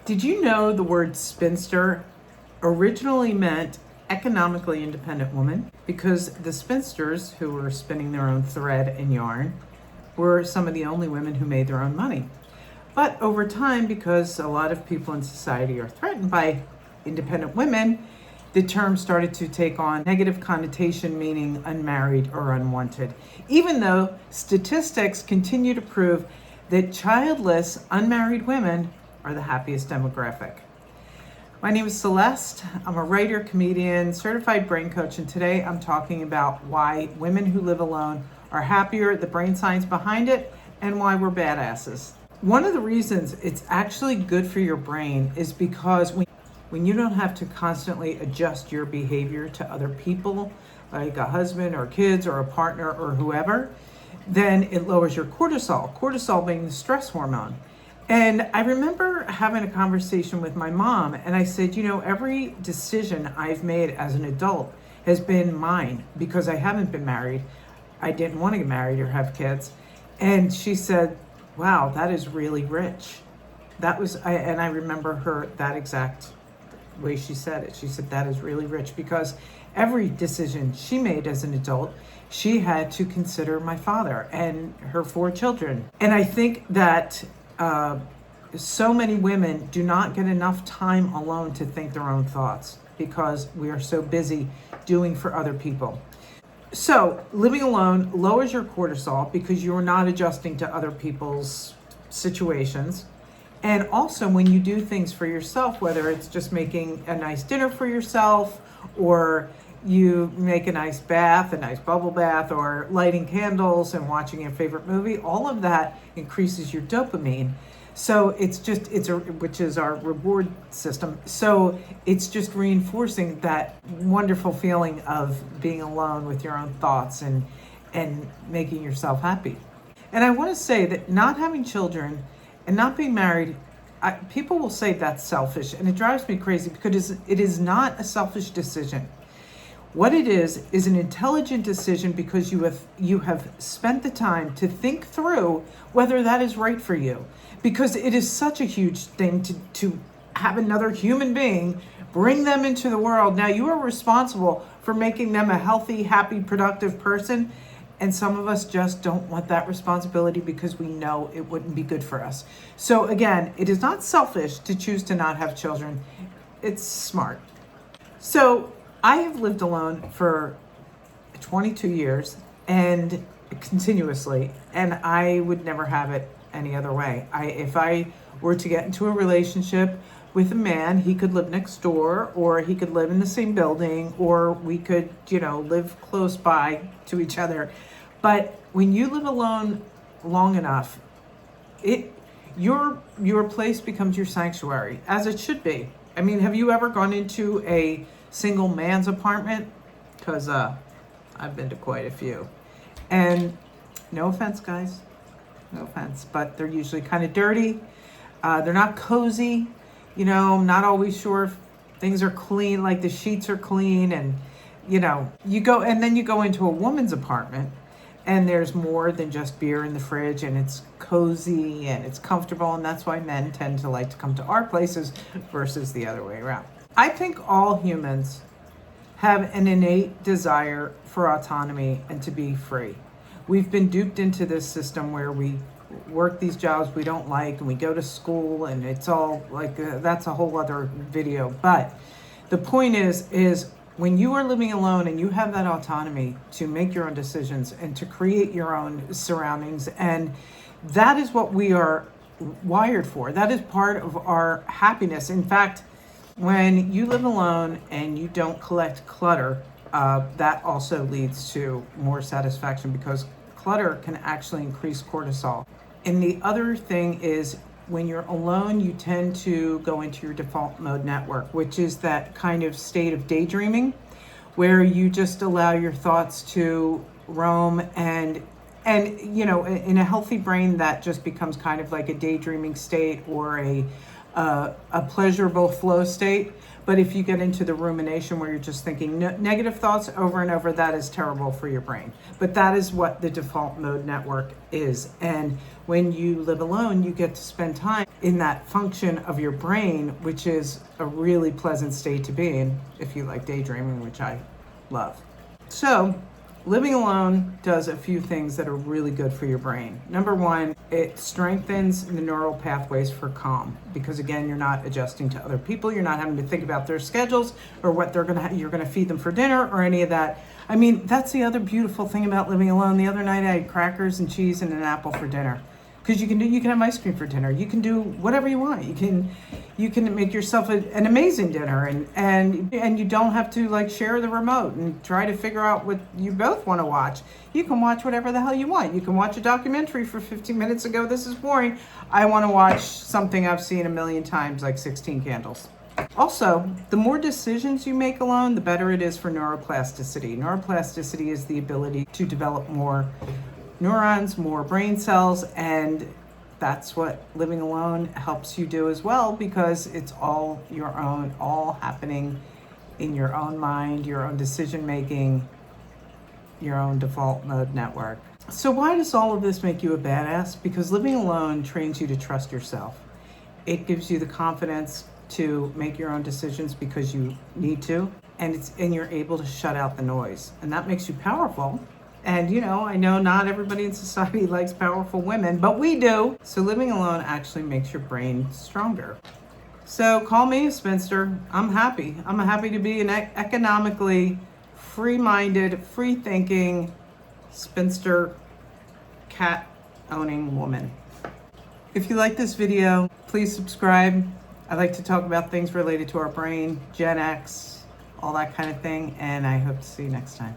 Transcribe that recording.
Did you know the word spinster originally meant economically independent woman? Because the spinsters who were spinning their own thread and yarn were some of the only women who made their own money. But over time, because a lot of people in society are threatened by independent women, the term started to take on negative connotation, meaning unmarried or unwanted, even though statistics continue to prove that childless, unmarried women are the happiest demographic. My name is Celeste. I'm a writer, comedian, certified brain coach, and today I'm talking about why women who live alone are happier, the brain science behind it, and why we're badasses. One of the reasons it's actually good for your brain is because when you don't have to constantly adjust your behavior to other people, like a husband or kids or a partner or whoever, then it lowers your cortisol being the stress hormone. And I remember having a conversation with my mom, and I said, every decision I've made as an adult has been mine because I haven't been married. I didn't want to get married or have kids. And she said, wow, that is really rich. And I remember that exact way she said it. She said, that is really rich, because every decision she made as an adult, she had to consider my father and her 4 children. And I think that so many women do not get enough time alone to think their own thoughts because we are so busy doing for other people. So living alone lowers your cortisol because you're not adjusting to other people's situations. And also when you do things for yourself, whether it's just making a nice dinner for yourself, or you make a nice bath, a nice bubble bath, or lighting candles and watching your favorite movie, all of that increases your dopamine. So which is our reward system. So it's just reinforcing that wonderful feeling of being alone with your own thoughts and making yourself happy. And I want to say that not having children and not being married, people will say that's selfish, and it drives me crazy because it is not a selfish decision. What it is an intelligent decision because you have spent the time to think through whether that is right for you. Because it is such a huge thing to have another human being, bring them into the world. Now you are responsible for making them a healthy, happy, productive person. And some of us just don't want that responsibility because we know it wouldn't be good for us. So again, it is not selfish to choose to not have children. It's smart. So I have lived alone for 22 years and continuously, and I would never have it any other way. If I were to get into a relationship with a man, he could live next door, or he could live in the same building, or we could, live close by to each other. But when you live alone long enough, your place becomes your sanctuary, as it should be. I mean, have you ever gone into a single man's apartment? Because I've been to quite a few. And no offense, guys, no offense, but they're usually kind of dirty. They're not cozy. I'm not always sure if things are clean, like the sheets are clean. And, you go into a woman's apartment, and there's more than just beer in the fridge, and it's cozy and it's comfortable. And that's why men tend to like to come to our places versus the other way around. I think all humans have an innate desire for autonomy and to be free. We've been duped into this system where we work these jobs we don't like, and we go to school, and it's all like that's a whole other video. But the point is when you are living alone and you have that autonomy to make your own decisions and to create your own surroundings, and that is what we are wired for. That is part of our happiness. In fact, when you live alone and you don't collect clutter, that also leads to more satisfaction because clutter can actually increase cortisol. And the other thing is, when you're alone, you tend to go into your default mode network, which is that kind of state of daydreaming where you just allow your thoughts to roam, and in a healthy brain that just becomes kind of like a daydreaming state or a a pleasurable flow state. But if you get into the rumination where you're just thinking negative thoughts over and over, that is terrible for your brain. But that is what the default mode network is. And when you live alone, you get to spend time in that function of your brain, which is a really pleasant state to be in if you like daydreaming, which I love. So living alone does a few things that are really good for your brain. Number one, it strengthens the neural pathways for calm, because again, you're not adjusting to other people. You're not having to think about their schedules or what you're gonna feed them for dinner or any of that. I mean, that's the other beautiful thing about living alone. The other night I had crackers and cheese and an apple for dinner. Because you can have ice cream for dinner. You can do whatever you want. You can make yourself an amazing dinner, and you don't have to like share the remote and try to figure out what you both want to watch. You can watch whatever the hell you want. You can watch a documentary for 15 minutes and go, this is boring. I want to watch something I've seen a million times, like 16 Candles. Also, the more decisions you make alone, the better it is for neuroplasticity. Neuroplasticity is the ability to develop more neurons, more brain cells, and that's what living alone helps you do as well, because it's all your own, all happening in your own mind, your own decision making, your own default mode network. So why does all of this make you a badass? Because living alone trains you to trust yourself. It gives you the confidence to make your own decisions because you need to, and you're able to shut out the noise, and that makes you powerful. And I know not everybody in society likes powerful women, but we do. So living alone actually makes your brain stronger. So call me a spinster. I'm happy. I'm happy to be an economically free-minded, free-thinking, spinster, cat-owning woman. If you like this video, please subscribe. I like to talk about things related to our brain, Gen X, all that kind of thing, and I hope to see you next time.